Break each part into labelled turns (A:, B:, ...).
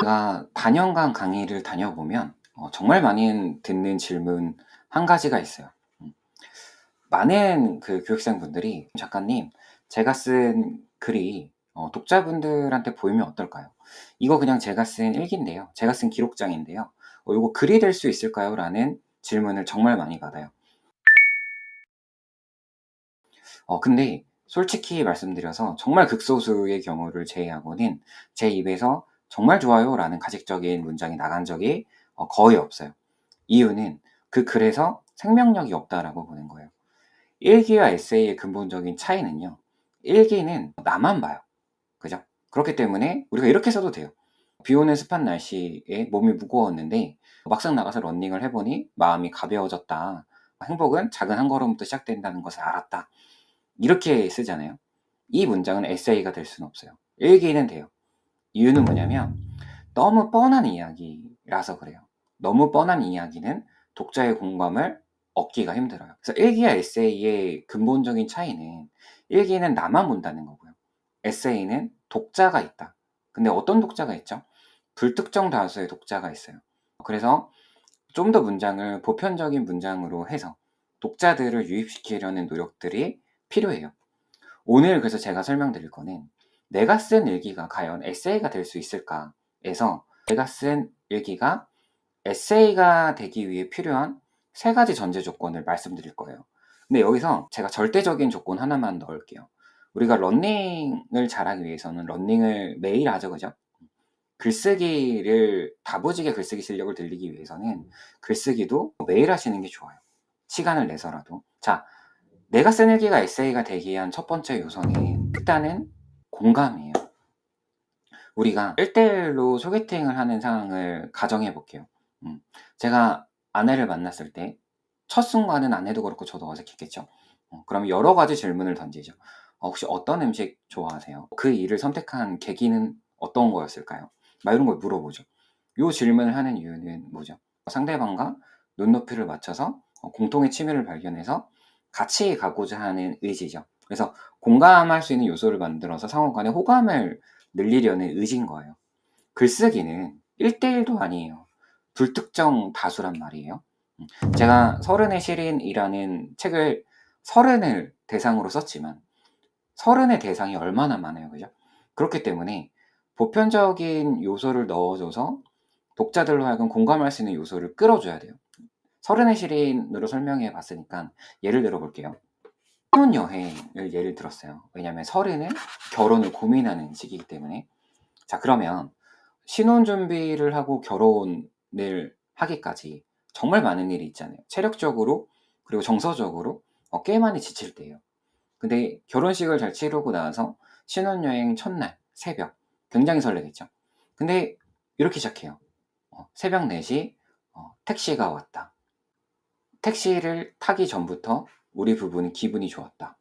A: 제가 반년간 강의를 다녀보면 정말 많이 듣는 질문 한 가지가 있어요. 많은 그 교육생분들이 "작가님, 제가 쓴 글이 독자분들한테 보이면 어떨까요? 이거 그냥 제가 쓴 일기인데요. 제가 쓴 기록장인데요. 이거 글이 될 수 있을까요?" 라는 질문을 정말 많이 받아요. 근데 솔직히 말씀드려서 정말 극소수의 경우를 제외하고는 제 입에서 "정말 좋아요." 라는 가식적인 문장이 나간 적이 거의 없어요. 이유는 그 글에서 생명력이 없다라고 보는 거예요. 일기와 에세이의 근본적인 차이는요. 일기는 나만 봐요. 그죠? 그렇기 때문에 우리가 이렇게 써도 돼요. 비 오는 습한 날씨에 몸이 무거웠는데 막상 나가서 러닝을 해보니 마음이 가벼워졌다. 행복은 작은 한 걸음부터 시작된다는 것을 알았다. 이렇게 쓰잖아요. 이 문장은 에세이가 될 수는 없어요. 일기는 돼요. 이유는 뭐냐면 너무 뻔한 이야기라서 그래요. 너무 뻔한 이야기는 독자의 공감을 얻기가 힘들어요. 그래서 일기와 에세이의 근본적인 차이는 일기는 나만 본다는 거고요. 에세이는 독자가 있다. 근데 어떤 독자가 있죠? 불특정 다수의 독자가 있어요. 그래서 좀 더 문장을 보편적인 문장으로 해서 독자들을 유입시키려는 노력들이 필요해요. 오늘 그래서 제가 설명드릴 거는 내가 쓴 일기가 과연 에세이가 될 수 있을까에서 내가 쓴 일기가 에세이가 되기 위해 필요한 세 가지 전제 조건을 말씀드릴 거예요. 근데 여기서 제가 절대적인 조건 하나만 넣을게요. 우리가 러닝을 잘하기 위해서는 러닝을 매일 하죠, 그죠? 글쓰기를 다부지게 글쓰기 실력을 들리기 위해서는 글쓰기도 매일 하시는 게 좋아요. 시간을 내서라도. 자, 내가 쓴 일기가 에세이가 되기 위한 첫 번째 요소는 일단은 공감이에요. 우리가 1대1로 소개팅을 하는 상황을 가정해 볼게요. 제가 아내를 만났을 때 첫 순간은 아내도 그렇고 저도 어색했겠죠. 그럼 여러 가지 질문을 던지죠. 혹시 어떤 음식 좋아하세요? 그 일을 선택한 계기는 어떤 거였을까요? 막 이런 걸 물어보죠. 이 질문을 하는 이유는 뭐죠? 상대방과 눈높이를 맞춰서 공통의 취미를 발견해서 같이 가고자 하는 의지죠. 그래서 공감할 수 있는 요소를 만들어서 상호 간의 호감을 늘리려는 의지인 거예요. 글쓰기는 1대1도 아니에요. 불특정 다수란 말이에요. 제가 서른의 시린이라는 책을 30을 대상으로 썼지만 30의 대상이 얼마나 많아요. 그죠? 그렇기 때문에 보편적인 요소를 넣어줘서 독자들로 하여금 공감할 수 있는 요소를 끌어줘야 돼요. 30의 시린으로 설명해 봤으니까 예를 들어 볼게요. 신혼여행을 예를 들었어요. 왜냐면 30은 결혼을 고민하는 시기이기 때문에. 자, 그러면 신혼 준비를 하고 결혼을 하기까지 정말 많은 일이 있잖아요. 체력적으로 그리고 정서적으로 꽤 많이 지칠 때예요. 근데 결혼식을 잘 치르고 나서 신혼여행 첫날 새벽 굉장히 설레겠죠. 근데 이렇게 시작해요. 새벽 4시 택시가 왔다. 택시를 타기 전부터 우리 부부는 기분이 좋았다.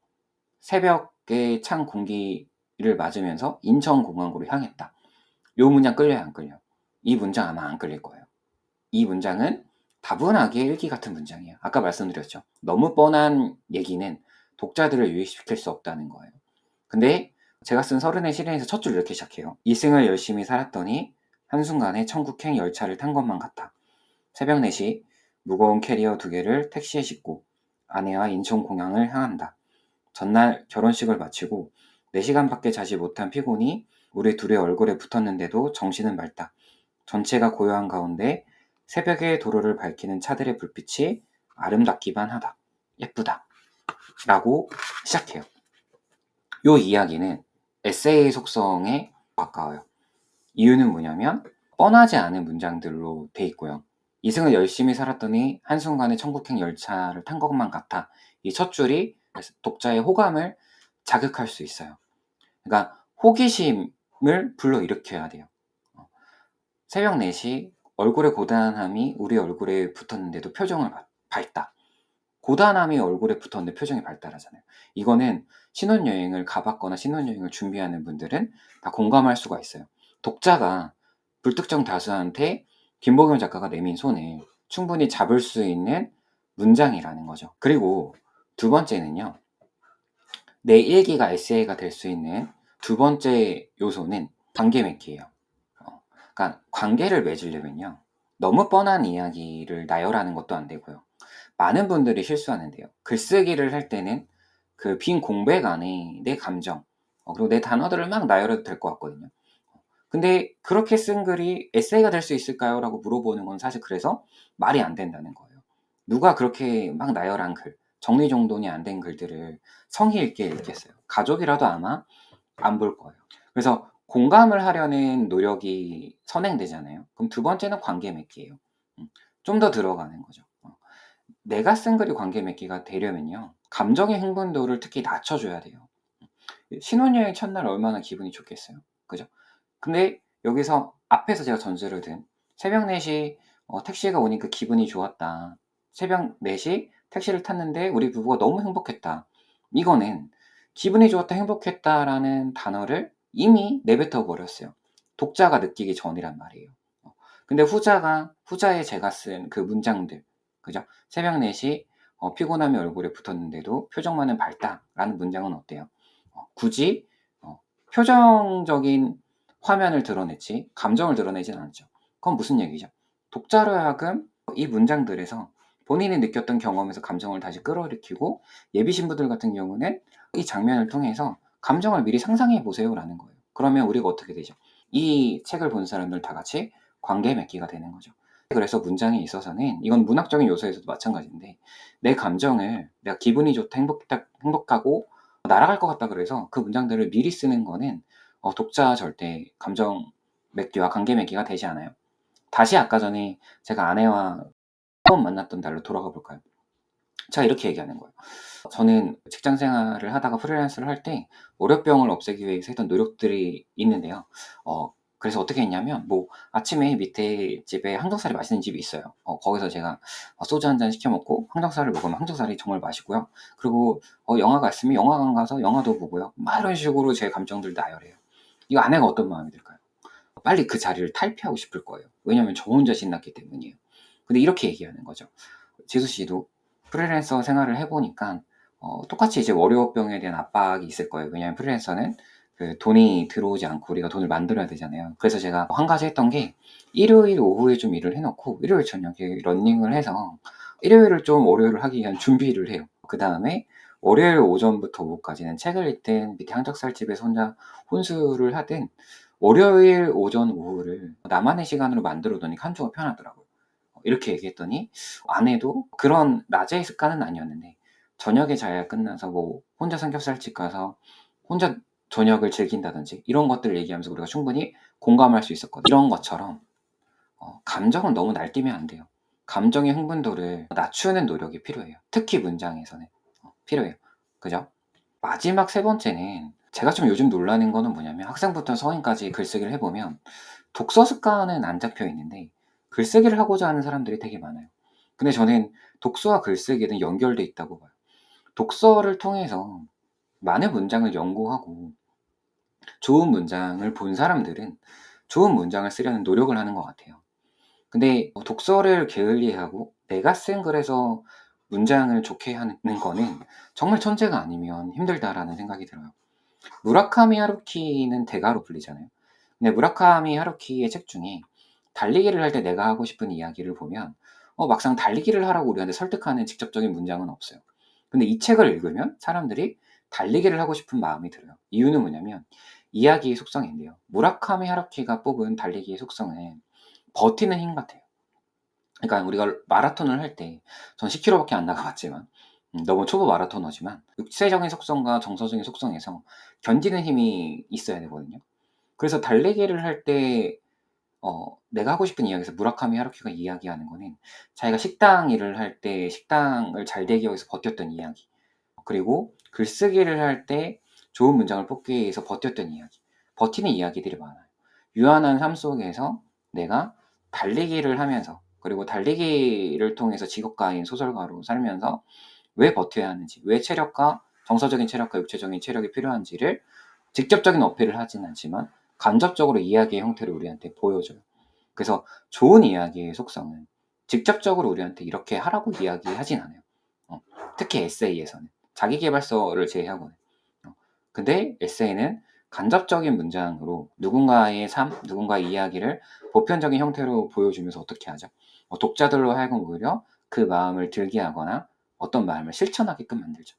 A: 새벽에 찬 공기를 맞으면서 인천공항으로 향했다. 요 문장 끌려요, 안 끌려? 이 문장 아마 안 끌릴 거예요. 이 문장은 다분하게 일기 같은 문장이에요. 아까 말씀드렸죠. 너무 뻔한 얘기는 독자들을 유입시킬 수 없다는 거예요. 근데 제가 쓴 서른의 시련에서 첫 줄 이렇게 시작해요. 이승을 열심히 살았더니 한순간에 천국행 열차를 탄 것만 같아. 새벽 4시 무거운 캐리어 2개를 택시에 싣고 아내와 인천공항을 향한다. 전날 결혼식을 마치고 4시간밖에 자지 못한 피곤이 우리 둘의 얼굴에 붙었는데도 정신은 맑다. 전체가 고요한 가운데 새벽의 도로를 밝히는 차들의 불빛이 아름답기만 하다. 예쁘다. 라고 시작해요. 이 이야기는 에세이 속성에 가까워요. 이유는 뭐냐면 뻔하지 않은 문장들로 돼 있고요. 이승을 열심히 살았더니 한순간에 천국행 열차를 탄 것만 같아. 이 첫 줄이 독자의 호감을 자극할 수 있어요. 그러니까 호기심을 불러일으켜야 돼요. 새벽 4시 얼굴의 고단함이 우리 얼굴에 붙었는데도 표정을 밝다. 고단함이 얼굴에 붙었는데 표정이 밝다라잖아요. 이거는 신혼여행을 가봤거나 신혼여행을 준비하는 분들은 다 공감할 수가 있어요. 독자가 불특정 다수한테 김보경 작가가 내민 손을 충분히 잡을 수 있는 문장이라는 거죠. 그리고 두 번째는요. 내 일기가 에세이가 될 수 있는 두 번째 요소는 관계 맺기예요. 그러니까 관계를 맺으려면요. 너무 뻔한 이야기를 나열하는 것도 안 되고요. 많은 분들이 실수하는데요. 글쓰기를 할 때는 그 빈 공백 안에 내 감정, 그리고 내 단어들을 막 나열해도 될 것 같거든요. 근데 그렇게 쓴 글이 에세이가 될 수 있을까요? 라고 물어보는 건 사실 그래서 말이 안 된다는 거예요. 누가 그렇게 막 나열한 글, 정리정돈이 안 된 글들을 성의 있게 읽겠어요. 가족이라도 아마 안 볼 거예요. 그래서 공감을 하려는 노력이 선행되잖아요. 그럼 두 번째는 관계 맺기예요. 좀 더 들어가는 거죠. 내가 쓴 글이 관계 맺기가 되려면요. 감정의 흥분도를 특히 낮춰줘야 돼요. 신혼여행 첫날 얼마나 기분이 좋겠어요. 그죠? 근데 여기서 앞에서 제가 전제를 든 새벽 4시 택시가 오니까 기분이 좋았다. 새벽 4시 택시를 탔는데 우리 부부가 너무 행복했다. 이거는 기분이 좋았다, 행복했다라는 단어를 이미 내뱉어 버렸어요. 독자가 느끼기 전이란 말이에요. 근데 후자에 제가 쓴 그 문장들, 그죠? 새벽 4시 피곤함이 얼굴에 붙었는데도 표정만은 밝다라는 문장은 어때요? 굳이 표정적인 화면을 드러냈지 감정을 드러내진 않죠. 그건 무슨 얘기죠? 독자로 하여금 이 문장들에서 본인이 느꼈던 경험에서 감정을 다시 끌어일으키고 예비 신부들 같은 경우는 이 장면을 통해서 감정을 미리 상상해 보세요라는 거예요. 그러면 우리가 어떻게 되죠? 이 책을 본 사람들 다 같이 관계 맺기가 되는 거죠. 그래서 문장에 있어서는 이건 문학적인 요소에서도 마찬가지인데 내 감정을 내가 기분이 좋다, 행복하고 날아갈 것 같다 그래서 그 문장들을 미리 쓰는 거는 독자 절대 감정 맺기와 관계 맺기가 되지 않아요. 다시 아까 전에 제가 아내와 처음 만났던 날로 돌아가 볼까요? 제가 이렇게 얘기하는 거예요. 저는 직장 생활을 하다가 프리랜서를 할 때 월요병을 없애기 위해서 했던 노력들이 있는데요. 그래서 어떻게 했냐면 뭐 아침에 밑에 집에 항정살이 맛있는 집이 있어요. 거기서 제가 소주 한 잔 시켜 먹고 항정살을 먹으면 항정살이 정말 맛있고요. 그리고 영화가 있으면 영화관 가서 영화도 보고요. 막 이런 식으로 제 감정들 나열해요. 이거 아내가 어떤 마음이 들까요? 빨리 그 자리를 탈피하고 싶을 거예요. 왜냐면 저 혼자 신났기 때문이에요. 근데 이렇게 얘기하는 거죠. 지수 씨도 프리랜서 생활을 해보니까 똑같이 이제 월요병에 대한 압박이 있을 거예요. 왜냐하면 프리랜서는 그 돈이 들어오지 않고 우리가 돈을 만들어야 되잖아요. 그래서 제가 한 가지 했던 게 일요일 오후에 좀 일을 해놓고 일요일 저녁에 러닝을 해서 일요일을 좀 월요일을 하기 위한 준비를 해요. 그 다음에 월요일 오전부터 오후까지는 책을 읽든 밑에 한적살집에서 혼자 혼술을 하든 월요일 오전 오후를 나만의 시간으로 만들어 두니까 한 주가 편하더라고요. 이렇게 얘기했더니 아내도 그런 낮의 습관은 아니었는데 저녁에 자야 끝나서 뭐 혼자 삼겹살집 가서 혼자 저녁을 즐긴다든지 이런 것들을 얘기하면서 우리가 충분히 공감할 수 있었거든요. 이런 것처럼 감정은 너무 날뛰면 안 돼요. 감정의 흥분도를 낮추는 노력이 필요해요. 특히 문장에서는 필요해요. 그죠? 마지막 세 번째는 제가 좀 요즘 놀라는 거는 뭐냐면 학생부터 성인까지 글쓰기를 해보면 독서 습관은 안 잡혀 있는데 글쓰기를 하고자 하는 사람들이 되게 많아요. 근데 저는 독서와 글쓰기는 연결돼 있다고 봐요. 독서를 통해서 많은 문장을 연구하고 좋은 문장을 본 사람들은 좋은 문장을 쓰려는 노력을 하는 것 같아요. 근데 독서를 게을리하고 내가 쓴 글에서 문장을 좋게 하는 거는 정말 천재가 아니면 힘들다라는 생각이 들어요. 무라카미 하루키는 대가로 불리잖아요. 근데 무라카미 하루키의 책 중에 달리기를 할 때 내가 하고 싶은 이야기를 보면 막상 달리기를 하라고 우리한테 설득하는 직접적인 문장은 없어요. 근데 이 책을 읽으면 사람들이 달리기를 하고 싶은 마음이 들어요. 이유는 뭐냐면 이야기의 속성인데요. 무라카미 하루키가 뽑은 달리기의 속성은 버티는 힘 같아요. 그러니까 우리가 마라톤을 할 때 전 10km밖에 안 나가봤지만 너무 초보 마라토너지만 육체적인 속성과 정서적인 속성에서 견디는 힘이 있어야 되거든요. 그래서 달리기를 할 때 내가 하고 싶은 이야기에서 무라카미 하루키가 이야기하는 거는 자기가 식당 일을 할 때 식당을 잘 되기 위해서 버텼던 이야기, 그리고 글쓰기를 할 때 좋은 문장을 뽑기 위해서 버텼던 이야기, 버티는 이야기들이 많아요. 유한한 삶 속에서 내가 달리기를 하면서 그리고 달리기를 통해서 직업가인 소설가로 살면서 왜 버텨야 하는지, 왜 체력과 정서적인 체력과 육체적인 체력이 필요한지를 직접적인 어필을 하진 않지만 간접적으로 이야기의 형태를 우리한테 보여줘요. 그래서 좋은 이야기의 속성은 직접적으로 우리한테 이렇게 하라고 이야기하진 않아요. 특히 에세이에서는 자기계발서를 제외하고는. 근데 에세이는 간접적인 문장으로 누군가의 삶, 누군가의 이야기를 보편적인 형태로 보여주면서 어떻게 하죠? 독자들로 하여금 오히려 그 마음을 들게 하거나 어떤 마음을 실천하게끔 만들죠.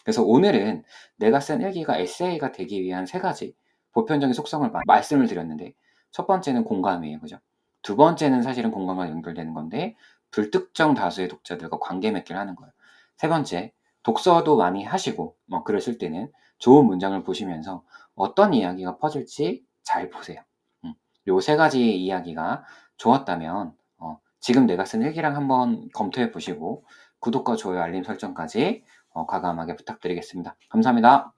A: 그래서 오늘은 내가 쓴 일기가 에세이가 되기 위한 3가지 보편적인 속성을 말씀을 드렸는데, 첫 번째는 공감이에요. 그죠? 두 번째는 사실은 공감과 연결되는 건데 불특정 다수의 독자들과 관계 맺기를 하는 거예요. 세 번째, 독서도 많이 하시고 그러실 때는 좋은 문장을 보시면서 어떤 이야기가 퍼질지 잘 보세요. 요 3가지 이야기가 좋았다면 지금 내가 쓴 일기랑 한번 검토해 보시고 구독과 좋아요, 알림 설정까지 과감하게 부탁드리겠습니다. 감사합니다.